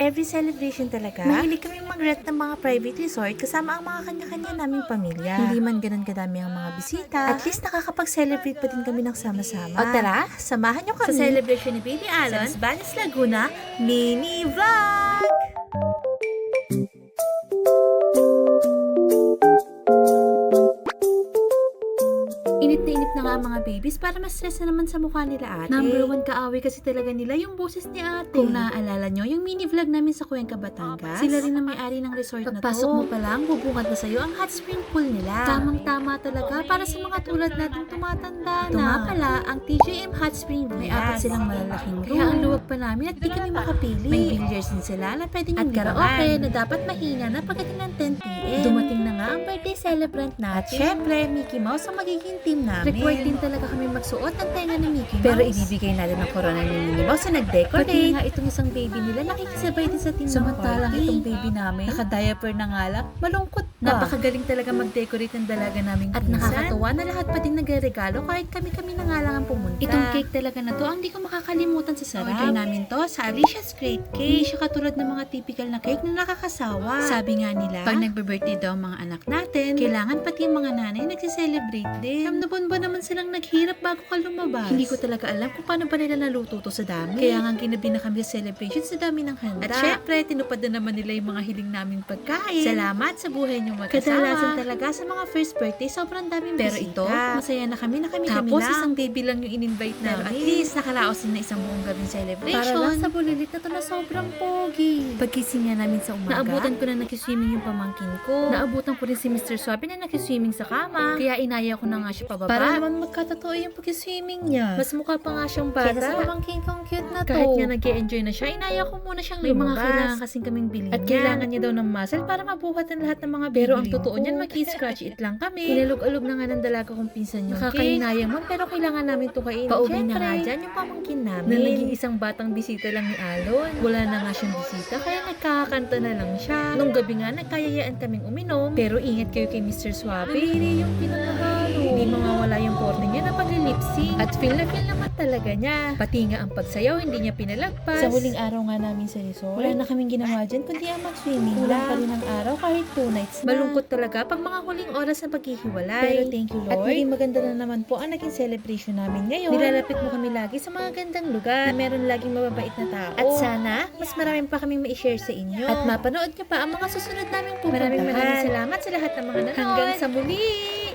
every celebration talaga, mahilig kami mag-rent ng mga private resort kasama ang mga kanya-kanya naming pamilya. Hindi man ganun kadami ang mga bisita, at least nakakapag-celebrate pa din kami ng sama-sama. O tara, samahan nyo kami sa celebration ni Baby Alon sa Banis, Laguna mini vlog! Init na nga mga babies para mas stress na naman sa mukha nila ate. Number 1 kaaway kasi talaga nila yung boses ni ate. Kung naaalala nyo, yung mini vlog namin sa Cuenca, Batangas, sila rin ang may-ari ng resort na to. Pagpasok mo pa lang, bubungad na sa'yo ang hot spring pool nila. Tamang-tama talaga para sa mga tulad nating tumatanda na. Ito nga pala, ang TJM Hot Spring Villas. May 4 silang malalaking room. Kaya ang luwag pa namin at di kami makapili. May billiards din sila na pwedeng at karaoke na dapat mahina na pagdating ng 10 p.m. Dumating na nga ang birthday celebrant natin. At syempre, Mickey Mouse ang magiging team namin. Required din talaga kami magsuot ng tenga ni Mickey Mouse. Pero ibibigay natin ang corona ni Minnie Mouse na nag-decorate. Pati nga itong isang baby nila nakikisabay din sa team. Samantalang itong baby namin, naka-diaper na nga lang, malungkot pa. Napakagaling talaga mag-decorate ng dalaga namin. At nakakatawa na lahat pa din nagre-regalo kahit kami na nga lang ang pumunta. Itong cake talaga na to, ang di ko makakalimutan sa sarap. Order namin to sa Alicia's Great Cake. Hindi siya katulad ng mga typical na cake na nakakasawa. Sabi nga nila, pag nagbe-birthday daw ang mga anak natin, kailangan pati yung mga nanay nagsiselebrate din. Kamnabon ba naman silang naghirap bago ka lumabas? Hindi ko talaga alam kung paano ba nila naluto to sa dami. Kaya nga ginabi na kami sa celebration sa dami ng handa. At syempre, tinupad na naman nila yung mga hiling naming pagkain. Salamat sa buhay niyong magkasama. Kadalasan talaga sa mga first birthday, sobrang daming bisita. Pero ito, masaya na kami Tapos lang. Isang baby lang yung in-invite namin. Pero at least, nakalaos din na isang buong gabing celebration. Para lang sa bulilit na to na sobrang pogi. Pagkising niya namin sa umaga, naabutan ko na nakiswimming yung pamangkin ko. Naabutan ko rin si Mr. Swabe na nakiswimming sa kama. Kaya inaya ko na nga siya pababa. Para naman magkatotoo yung pag-swimming niya. Mas mukha pa nga siyang bata. Kaya sa pamangkin kong cute na to. Kahit nga nag-e-enjoy na siya, inaya ko muna siyang lumabas. May mga kailangan kasing kaming bilhin. At kailangan niya daw ng muscle para mabuhat ang lahat ng mga bilhin. Pero ang totoo niyan, maki-scratch it lang kami. Inalog-alog na nga ng dalaga kong pinsan yung nakakainaya mo, pero kailangan namin ito kainin. Pauwi na nga dyan yung pamangkin namin. Na naging isang batang bisita lang ni Alon. Wala na nga siyang bisita, kaya nagkakakanta na lang siya. Nung gabi nga, nagkayayaan kaming uminom. Pero ingat kayo kay Mr. Swabe. Naliri yung pinakahalo. Hindi mawawala yung porno niya na pag-lipsing. At feel naman talaga niya. Pati nga ang pagsayaw, hindi niya pinalagpas. Sa huling araw nga namin sa resort, wala na kaming ginawa dyan, kundi ang mag-swimming. Kulang pa rin ang araw kahit 2 nights na. Malungkot talaga pag mga huling oras na paghihiwalay. Pero thank you, Lord. At maging maganda na naman po ang naging celebration namin ngayon. Nilalapit mo kami lagi sa mga gandang lugar na meron laging mababait na tao. At sana, mas maraming pa kaming ma-share sa inyo. At mapanood nyo pa ang mga susunod naming pupuntahan. Maraming salamat sa lahat ng mga nanonood. Hanggang sa muli!